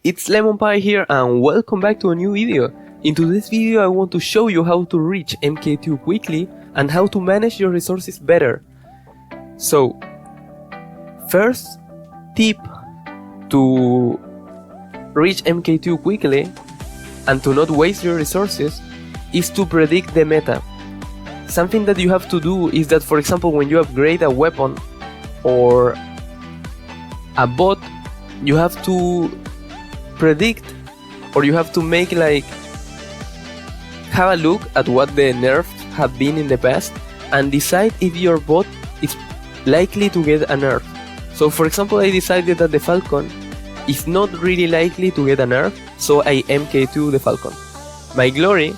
it's Lemon Pie here and welcome back to a new video. In today's video I want to show you how to reach MK2 quickly and how to manage your resources better. So, first tip to reach MK2 quickly and to not waste your resources is to predict the meta. Something that you have to do is that, for example, when you upgrade a weapon or a bot, you have to predict, or you have to make have a look at what the nerfs have been in the past and decide if your bot is likely to get a nerf. So for example, I decided that the Falcon is not really likely to get a nerf, so I MK2 the Falcon. My Glory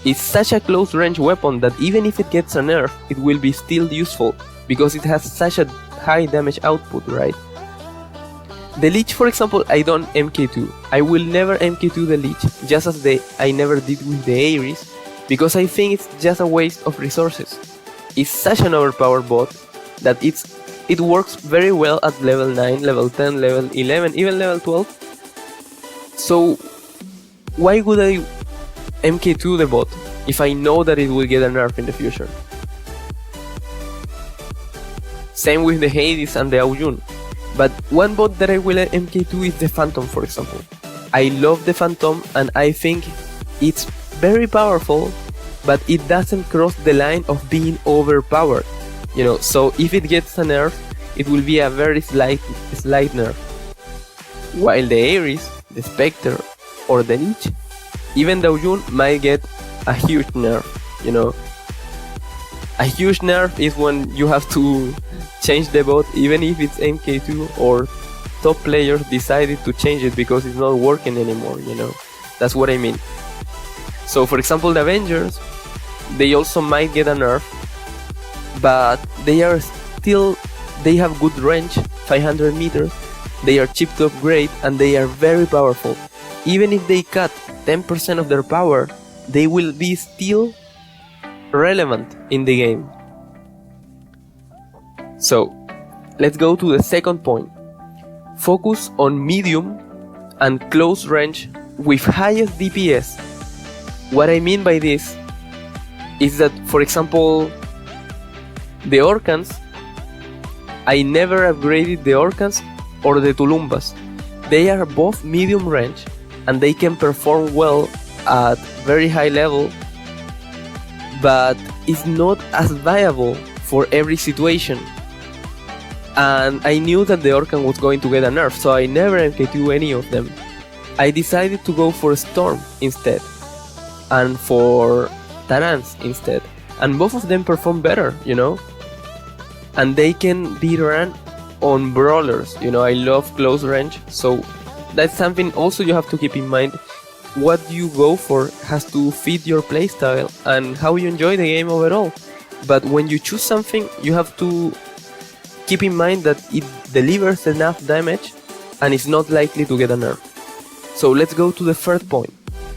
is such a close range weapon that even if it gets a nerf, it will be still useful because it has such a high damage output, right? The Leech, for example, I don't MK2. I will never MK2 the Leech, just as I never did with the Ares, because I think it's just a waste of resources. It's such an overpowered bot that it works very well at level 9, level 10, level 11, even level 12. So why would I MK2 the bot if I know that it will get a nerf in the future? Same with the Hades and the Aoyun. But one bot that I will MK2 is the Phantom, for example. I love the Phantom and I think it's very powerful, but it doesn't cross the line of being overpowered. You know, so if it gets a nerf, it will be a very slight nerf. While the Ares, the Spectre, or the Leech, even the Aoyun might get a huge nerf, you know. A huge nerf is when you have to change the bot, even if it's MK2 or top players decided to change it because it's not working anymore, you know. That's what I mean. So for example, the Avengers, they also might get a nerf, but they have good range, 500 meters, they are cheap to upgrade and they are very powerful. Even if they cut 10% of their power, they will be still relevant in the game. So, let's go to the second point. Focus on medium and close range with highest DPS. What I mean by this is that, for example, the Orcans, I never upgraded the Orcans or the Tulumbas. They are both medium range and they can perform well at very high level, but it's not as viable for every situation. And I knew that the Orcan was going to get a nerf, so I never MK2 any of them. I decided to go for Storm instead, and for Tarans instead, and both of them perform better, you know. And they can be run on brawlers, you know. I love close range, so that's something also you have to keep in mind. What you go for has to fit your playstyle and how you enjoy the game overall. But when you choose something, you have to keep in mind that it delivers enough damage and is not likely to get a nerf. So let's go to the third point.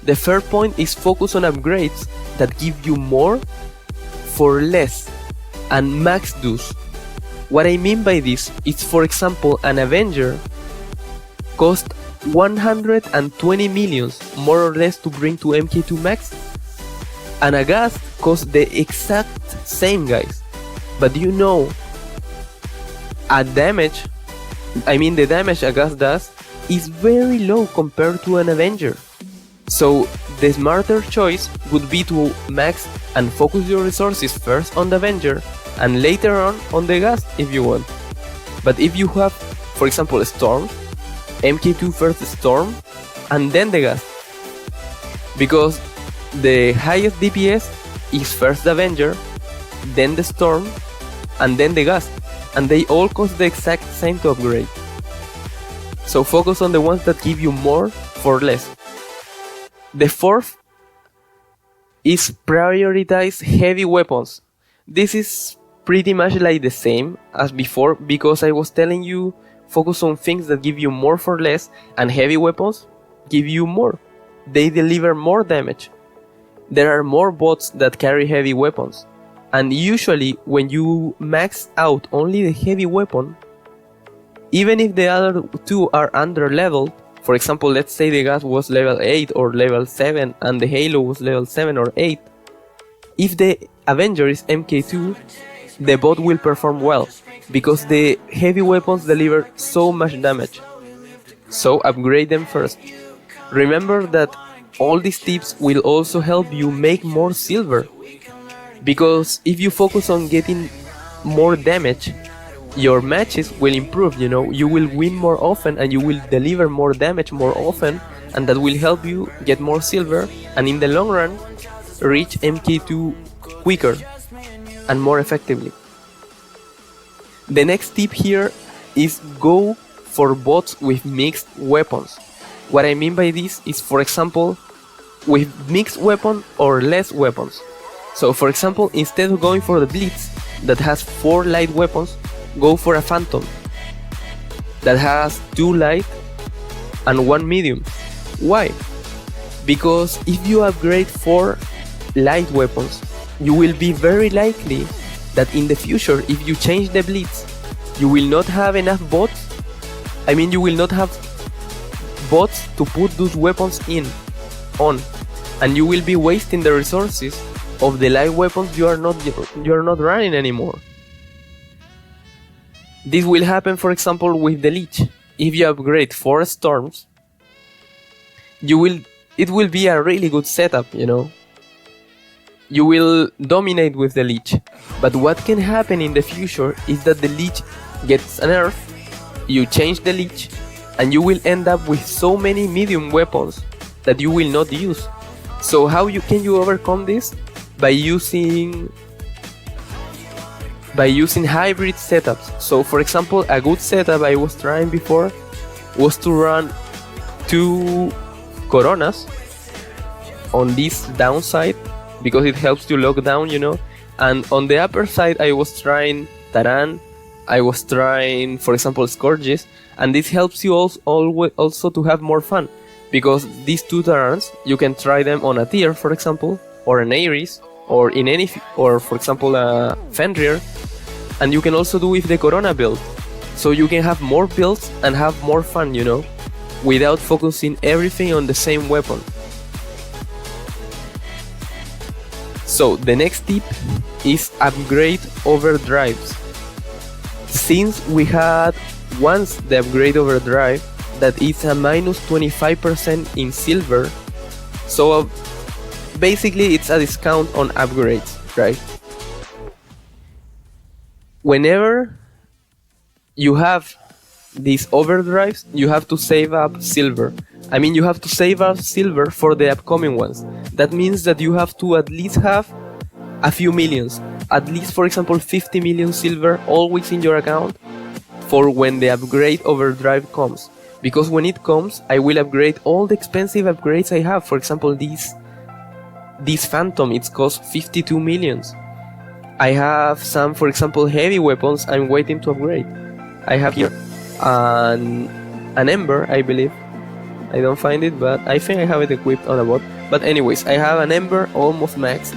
The third point is focus on upgrades that give you more for less and max dose. What I mean by this is, for example, an Avenger costs 120 millions more or less to bring to MK2 max, and a Ghast costs the exact same, guys. But you know, the damage a Ghast does is very low compared to an Avenger. So the smarter choice would be to max and focus your resources first on the Avenger and later on the Ghast if you want. But if you have, for example, a Storm, MK2 first Storm and then the Ghast, because the highest DPS is first the Avenger, then the Storm, and then the Ghast, and they all cost the exact same to upgrade. So focus on the ones that give you more for less. The fourth is prioritize heavy weapons. This is pretty much like the same as before, because I was telling you focus on things that give you more for less, and heavy weapons give you more. They deliver more damage. There are more bots that carry heavy weapons, and usually when you max out only the heavy weapon, even if the other two are under leveled, For example, let's say the gas was level 8 or level 7 and the Halo was level 7 or 8. If the Avenger is MK2, the bot will perform well, because the heavy weapons deliver so much damage. So upgrade them first. Remember that all these tips will also help you make more silver, because if you focus on getting more damage, your matches will improve, you know, you will win more often and you will deliver more damage more often, and that will help you get more silver and in the long run reach MK2 quicker and more effectively. The next tip here is go for bots with mixed weapons. What I mean by this is, for example, with mixed weapon or less weapons. So for example, instead of going for the Blitz that has 4 light weapons, go for a Phantom that has 2 light and 1 medium. Why? Because if you upgrade 4 light weapons, you will be very likely that in the future, if you change the Blitz, you will not have enough bots. I mean, you will not have bots to put those weapons on, and you will be wasting the resources of the light weapons you are not running anymore. This will happen, for example, with the Leech. If you upgrade 4 Storms, it will be a really good setup, you know. You will dominate with the Leech. But what can happen in the future is that the Leech gets a nerf, you change the Leech, and you will end up with so many medium weapons that you will not use. So how can you overcome this? By using hybrid setups. So for example, a good setup I was trying before was to run 2 Coronas on this downside, because it helps to lock down, you know, and on the upper side I was trying Taran, I was trying, for example, Scourges, and this helps you also to have more fun, because these 2 Tarans, you can try them on a Tier, for example, or an Ares, or for example a Fenrir, and you can also do with the Corona build. So you can have more builds and have more fun, you know, without focusing everything on the same weapon. So the next tip is upgrade overdrives. Since we had once the upgrade overdrive that is a minus 25% in silver, so basically it's a discount on upgrades, right? Whenever you have these overdrives, you have to save up silver. I mean, you have to save up silver for the upcoming ones. That means that you have to at least have a few millions, at least, for example, 50 million silver always in your account for when the upgrade overdrive comes. Because when it comes, I will upgrade all the expensive upgrades I have. For example, this Phantom, it's cost 52 millions. I have some, for example, heavy weapons I'm waiting to upgrade. I have here an Ember, I believe. I don't find it, but I think I have it equipped on a bot. But anyways, I have an Ember almost maxed,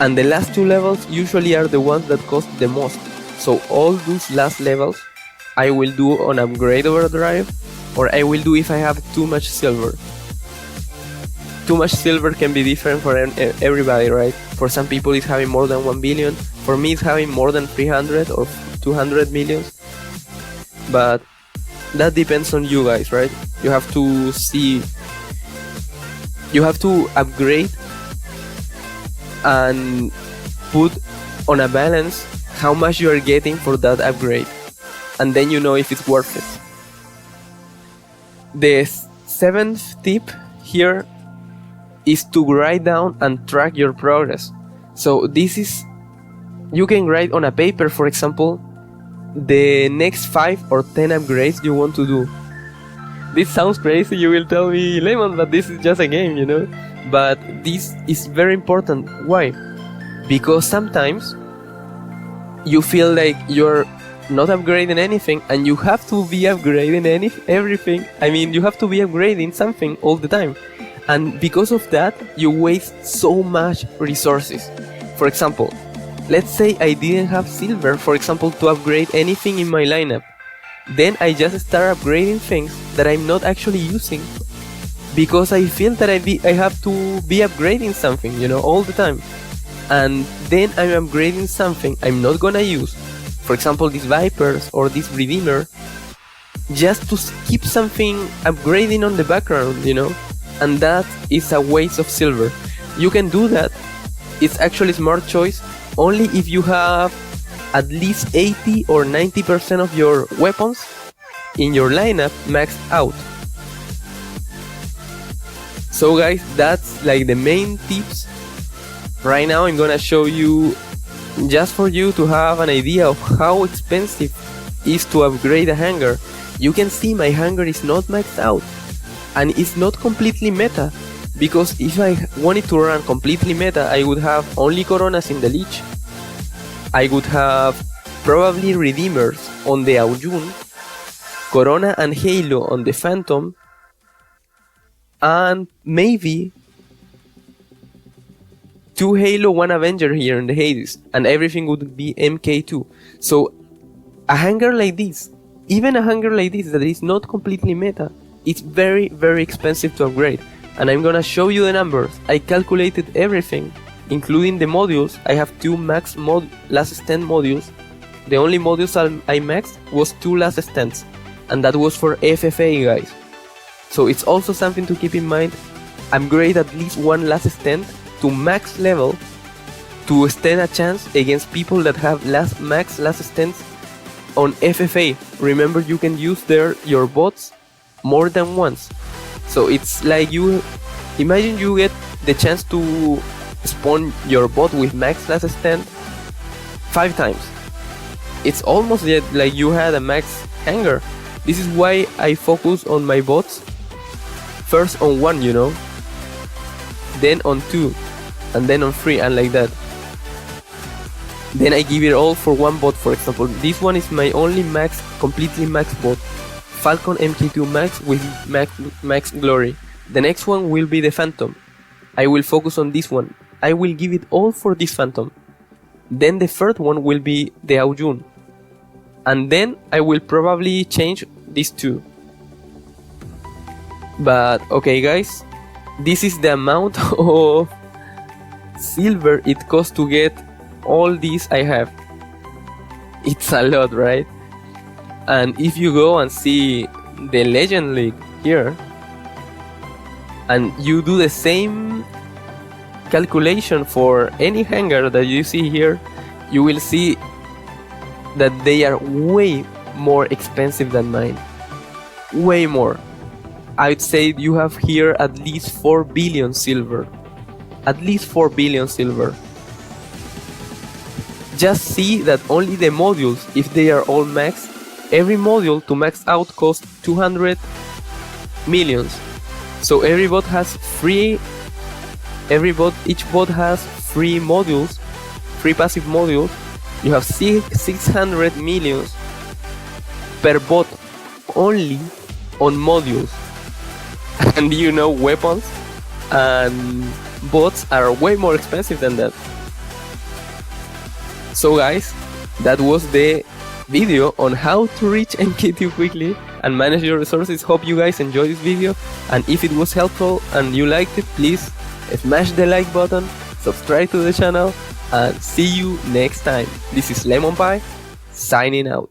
and the last 2 levels usually are the ones that cost the most. So all those last levels I will do on upgrade overdrive, or I will do if I have too much silver. Too much silver can be different for everybody, right? For some people it's having more than 1 billion, for me it's having more than 300 or 200 millions. But that depends on you guys, right? You have to see, you have to upgrade and put on a balance how much you are getting for that upgrade, and then you know if it's worth it. The 7th tip here is to write down and track your progress. So this is, you can write on a paper, for example, the next 5 or 10 upgrades you want to do. This sounds crazy, you will tell me, Lemon, but this is just a game, you know? But this is very important. Why? Because sometimes you feel like you're not upgrading anything, and you have to be upgrading everything. I mean, you have to be upgrading something all the time. And because of that, you waste so much resources. For example, let's say I didn't have silver, for example, to upgrade anything in my lineup. Then I just start upgrading things that I'm not actually using, because I feel that I have to be upgrading something, you know, all the time. And then I'm upgrading something I'm not gonna use, for example these Vipers or this Redeemer, just to keep something upgrading on the background, you know. And that is a waste of silver. You can do that, it's actually a smart choice, only if you have at least 80 or 90% of your weapons in your lineup maxed out. So guys, that's like the main tips. Right now I'm gonna show you, just for you to have an idea of how expensive it is to upgrade a hangar. You can see my hangar is not maxed out, and it's not completely meta, because if I wanted to run completely meta, I would have only Coronas in the Leech, I would have probably Redeemers on the Aujun, Corona and Halo on the Phantom, and maybe 2 Halo, 1 Avenger here in the Hades, and everything would be MK2. So a hangar like this, even a hangar like this that is not completely meta, it's very expensive to upgrade. And I'm gonna show you the numbers. I calculated everything, including the modules. I have 2 max last stand modules. The only modules I maxed was 2 last stands, and that was for FFA, guys. So it's also something to keep in mind. Upgrade at least 1 last stand to max level to stand a chance against people that have max last stands on FFA. Remember, you can use your bots more than once. So it's like, you imagine you get the chance to spawn your bot with max last stand 5 times. It's almost like you had a max hangar. This is why I focus on my bots. First on 1, you know, then on 2, and then on 3, and like that. Then I give it all for 1 bot. For example, this one is my only completely max bot, Falcon MK2 Max with max glory. The next one will be the Phantom. I will focus on this one. I will give it all for this Phantom. Then the third one will be the Aujun, and then I will probably change these 2. But okay guys, this is the amount of silver it costs to get all these I have. It's a lot, right? And if you go and see the Legend League here, and you do the same calculation for any hangar that you see here, you will see that they are way more expensive than mine. Way more. I'd say you have here at least 4 billion silver. At least 4 billion silver. Just see that only the modules, if they are all maxed, every module to max out costs 200 millions. So every bot has each bot has 3 modules, 3 passive modules. You have 600 millions per bot only on modules. And you know, weapons and bots are way more expensive than that. So guys, that was the video on how to reach MK2 quickly and manage your resources. Hope you guys enjoyed this video, and if it was helpful and you liked it, please smash the like button, subscribe to the channel, and see you next time. This is Lemon Pie, signing out.